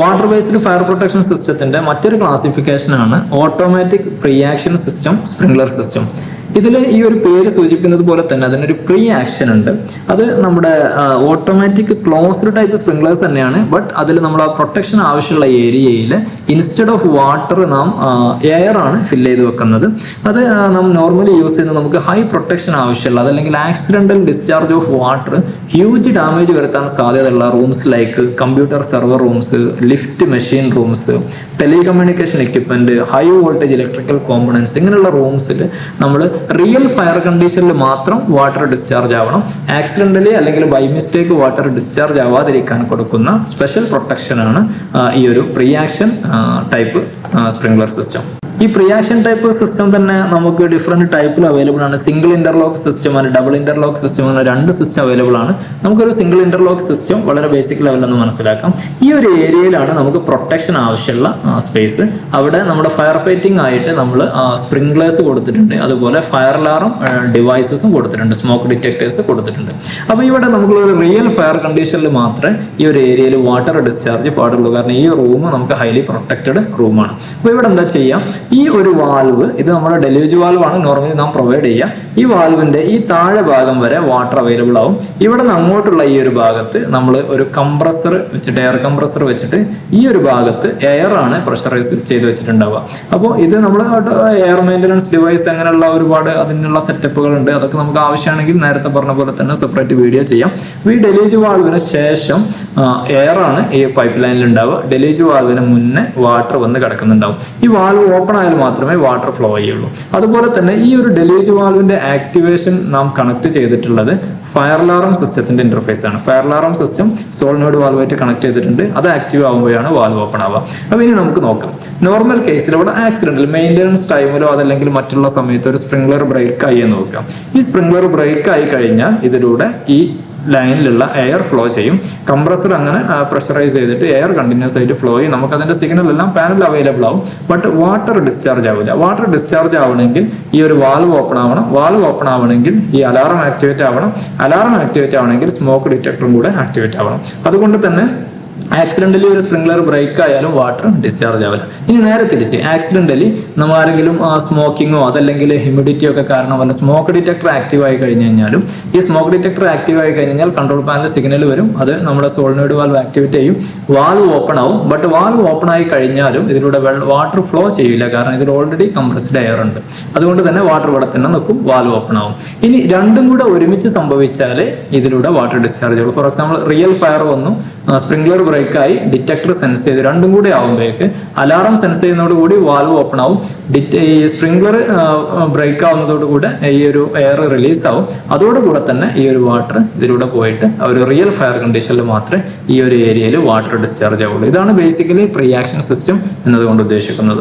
Water based fire protection സിസ്റ്റത്തിന്റെ മറ്റൊരു ക്ലാസിഫിക്കേഷനാണ് automatic pre action system, sprinkler system. ഇതിൽ ഈ ഒരു പേര് സൂചിപ്പിക്കുന്നത് പോലെ തന്നെ അതിനൊരു പ്രീ ആക്ഷൻ ഉണ്ട്. അത് നമ്മുടെ ഓട്ടോമാറ്റിക് ക്ലോസ്ഡ് ടൈപ്പ് സ്പ്രിംഗ്ലേഴ്സ് തന്നെയാണ്. ബട്ട് അതിൽ നമ്മൾ ആ പ്രൊട്ടക്ഷൻ ആവശ്യമുള്ള ഏരിയയിൽ ഇൻസ്റ്റെഡ് ഓഫ് വാട്ടർ നാം എയർ ആണ് ഫില്ല് ചെയ്ത് വെക്കുന്നത്. അത് നാം നോർമലി യൂസ് ചെയ്യുന്നത് നമുക്ക് ഹൈ പ്രൊട്ടക്ഷൻ ആവശ്യമുള്ള അതല്ലെങ്കിൽ accidental discharge of water huge damage വരുത്താൻ സാധ്യതയുള്ള rooms like computer server rooms, lift machine rooms, telecommunication equipment, high voltage electrical components, ഇങ്ങനെയുള്ള റൂംസിൽ നമ്മൾ റിയൽ ഫയർ കണ്ടീഷനിൽ മാത്രം വാട്ടർ ഡിസ്ചാർജ് ആവണം. ആക്സിഡന്റലി അല്ലെങ്കിൽ ബൈ മിസ്റ്റേക്ക് വാട്ടർ ഡിസ്ചാർജ് ആവാതിരിക്കാൻ കൊടുക്കുന്ന സ്പെഷ്യൽ പ്രൊട്ടക്ഷനാണ് ഈ ഒരു pre action type sprinkler system. ഈ പ്രീ ആക്ഷൻ ടൈപ്പ് സിസ്റ്റം തന്നെ നമുക്ക് ഡിഫറെന്റ് ടൈപ്പിൽ അവൈലബിൾ ആണ്. സിംഗിൾ ഇന്റർലോക്ക് സിസ്റ്റം ആണ്, ഡബിൾ ഇന്റർലോക്ക് സിസ്റ്റം ആണ്, രണ്ട് സിസ്റ്റം അവൈലബിൾ ആണ്. നമുക്കൊരു സിംഗിൾ ഇന്റർലോക്ക് സിസ്റ്റം വളരെ ബേസിക് ലെവലിൽ ഒന്ന് മനസ്സിലാക്കാം. ഈ ഒരു ഏരിയയിലാണ് നമുക്ക് പ്രൊട്ടക്ഷൻ ആവശ്യമുള്ള സ്പേസ്. അവിടെ നമ്മുടെ ഫയർ ഫൈറ്റിംഗ് ആയിട്ട് നമ്മൾ സ്പ്രിംഗ്ലേഴ്സ് കൊടുത്തിട്ടുണ്ട്, അതുപോലെ ഫയർ അലാറം ഡിവൈസസും കൊടുത്തിട്ടുണ്ട്, സ്മോക്ക് ഡിറ്റക്ടേഴ്സ് കൊടുത്തിട്ടുണ്ട്. അപ്പോൾ ഇവിടെ നമുക്കൊരു റിയൽ ഫയർ കണ്ടീഷനിൽ മാത്രമേ ഈ ഒരു ഏരിയയിൽ വാട്ടർ ഡിസ്ചാർജ് പാടുള്ളൂ. കാരണം ഈ റൂം നമുക്ക് ഹൈലി പ്രൊട്ടക്റ്റഡ് റൂമാണ്. അപ്പോൾ ഇവിടെ എന്താ ചെയ്യാം, ഈ ഒരു വാൽവ്, ഇത് നമ്മുടെ ഡെലൂജ് വാൽവ് ആണ് നോർമലി നാം പ്രൊവൈഡ് ചെയ്യുക. ഈ വാൽവിന്റെ ഈ താഴെ ഭാഗം വരെ വാട്ടർ അവൈലബിൾ ആവും. ഇവിടെ നിന്ന് അങ്ങോട്ടുള്ള ഈ ഒരു ഭാഗത്ത് നമ്മൾ ഒരു കംപ്രസർ വെച്ചിട്ട്, എയർ കംപ്രസർ വെച്ചിട്ട് ഈ ഒരു ഭാഗത്ത് എയർ ആണ് പ്രഷറൈസ് ചെയ്ത് വെച്ചിട്ടുണ്ടാവുക. അപ്പോൾ ഇത് നമ്മൾ എയർ മെയിൻ്റനൻസ് ഡിവൈസ് അങ്ങനെയുള്ള ഒരുപാട് അതിനുള്ള സെറ്റപ്പുകൾ ഉണ്ട്. അതൊക്കെ നമുക്ക് ആവശ്യമാണെങ്കിൽ നേരത്തെ പറഞ്ഞ പോലെ തന്നെ സെപ്പറേറ്റ് വീഡിയോ ചെയ്യാം. ഈ ഡെലൂജ് വാൽവിന് ശേഷം എയർ ആണ് ഈ പൈപ്പ് ലൈനിൽ ഉണ്ടാവുക. ഡെലൂജ് വാൽവിന് മുന്നേ വാട്ടർ വന്ന് കിടക്കുന്നുണ്ടാവും. ഈ വാൽവ് ഓപ്പൺ ആയാൽ മാത്രമേ വാട്ടർ ഫ്ലോ ചെയ്യുള്ളൂ. അതുപോലെ തന്നെ ഈ ഒരു ഡെലൂജ് വാൽവിന്റെ ആക്ടിവേഷൻ നാം കണക്ട് ചെയ്തിട്ടുള്ളത് ഫയർ അലാറം സിസ്റ്റത്തിന്റെ ഇന്റർഫേസ് ആണ്. ഫയർ അലാറം സിസ്റ്റം സോളിനോയിഡ് വാൽവായിട്ട് കണക്ട് ചെയ്തിട്ടുണ്ട്. അത് ആക്റ്റീവ് ആകുമ്പോഴാണ് വാൽവ് ഓപ്പൺ ആവുക. അപ്പോൾ ഇനി നമുക്ക് നോക്കാം. നോർമൽ കേസിൽ ഇവിടെ ആക്സിഡന്റൽ മെയിൻ്റനൻസ് ടൈമിലോ അതല്ലെങ്കിൽ മറ്റുള്ള സമയത്ത് ഒരു സ്പ്രിംഗ്ലർ ബ്രേക്ക് ആയി എന്ന് നോക്കാം. ഈ സ്പ്രിംഗ്ലർ ബ്രേക്ക് ആയി കഴിഞ്ഞാൽ ഇതിലൂടെ ഈ ലൈനിലുള്ള എയർ ഫ്ലോ ചെയ്യും. കംപ്രസർ അങ്ങനെ പ്രഷറൈസ് ചെയ്തിട്ട് എയർ കണ്ടിന്യൂസ് ആയിട്ട് ഫ്ലോ ചെയ്യും. നമുക്ക് അതിന്റെ സിഗ്നൽ എല്ലാം പാനൽ അവൈലബിൾ ആവും. ബട്ട് വാട്ടർ ഡിസ്ചാർജ് ആവില്ല. വാട്ടർ ഡിസ്ചാർജ് ആവണമെങ്കിൽ ഈ ഒരു വാൽവ് ഓപ്പൺ ആവണം. വാൽവ് ഓപ്പൺ ആവണമെങ്കിൽ ഈ അലാറം ആക്ടിവേറ്റ് ആവണം. അലാറം ആക്ടിവേറ്റ് ആവണമെങ്കിൽ സ്മോക്ക് ഡിറ്റക്ടറും കൂടെ ആക്ടിവേറ്റ് ആവണം. അതുകൊണ്ട് തന്നെ ആക്സിഡന്റലി ഒരു സ്പ്രിംഗ്ലർ ബ്രേക്ക് ആയാലും വാട്ടർ ഡിസ്ചാർജ് ആവില്ല. ഇനി നേരെ തിരിച്ച് ആക്സിഡന്റലി നമ്മൾ ആരെങ്കിലും സ്മോക്കിങ്ങോ അതല്ലെങ്കിൽ ഹ്യൂമിഡിറ്റിയോ ഒക്കെ കാരണം വല്ല സ്മോക്ക് ഡിറ്റക്ടർ ആക്റ്റീവ് ആയി കഴിഞ്ഞു കഴിഞ്ഞാലും ഈ സ്മോക്ക് ഡിറ്റക്ടർ ആക്റ്റീവ് ആയി കഴിഞ്ഞാൽ കൺട്രോൾ പാനൽ സിഗ്നൽ വരും. അത് നമ്മുടെ സോളിനോയിഡ് വാൽവ് ആക്ടിവേറ്റ് ചെയ്യും. വാൽവ് ഓപ്പൺ ആവും. ബട്ട് വാൽവ് ഓപ്പൺ ആയി കഴിഞ്ഞാലും ഇതിലൂടെ വാട്ടർ ഫ്ലോ ചെയ്യില്ല. കാരണം ഇതിൽ ഓൾറെഡി കംപ്രസ്ഡ് എയർ ഉണ്ട്. അതുകൊണ്ട് തന്നെ വാട്ടർ ഇവിടെ തന്നെ നിൽക്കും. വാൽവ് ഓപ്പൺ ആവും. ഇനി രണ്ടും കൂടെ ഒരുമിച്ച് സംഭവിച്ചാലേ ഇതിലൂടെ വാട്ടർ ഡിസ്ചാർജ് ചെയ്യുള്ളൂ. ഫോർ എക്സാമ്പിൾ റിയൽ ഫയർ വന്നു, സ്പ്രിംഗ്ലർ ബ്രേക്ക് ആയി, ഡിറ്റക്ടർ സെൻസ് ചെയ്ത്, രണ്ടും കൂടി ആവുമ്പോഴേക്ക് അലാറം സെൻസ് ചെയ്യുന്നതോടുകൂടി വാൽവ് ഓപ്പൺ ആവും. ഈ സ്പ്രിംഗ്ലർ ബ്രേക്ക് ആവുന്നതോടുകൂടെ ഈ ഒരു എയർ റിലീസ് ആവും. അതോടുകൂടെ തന്നെ ഈ ഒരു വാട്ടർ ഇതിലൂടെ പോയിട്ട് ഒരു റിയൽ ഫയർ കണ്ടീഷനിൽ മാത്രമേ ഈ ഒരു ഏരിയയിൽ വാട്ടർ ഡിസ്ചാർജ് ആവുള്ളൂ. ഇതാണ് ബേസിക്കലി പ്രീ ആക്ഷൻ സിസ്റ്റം എന്നതുകൊണ്ട് ഉദ്ദേശിക്കുന്നത്.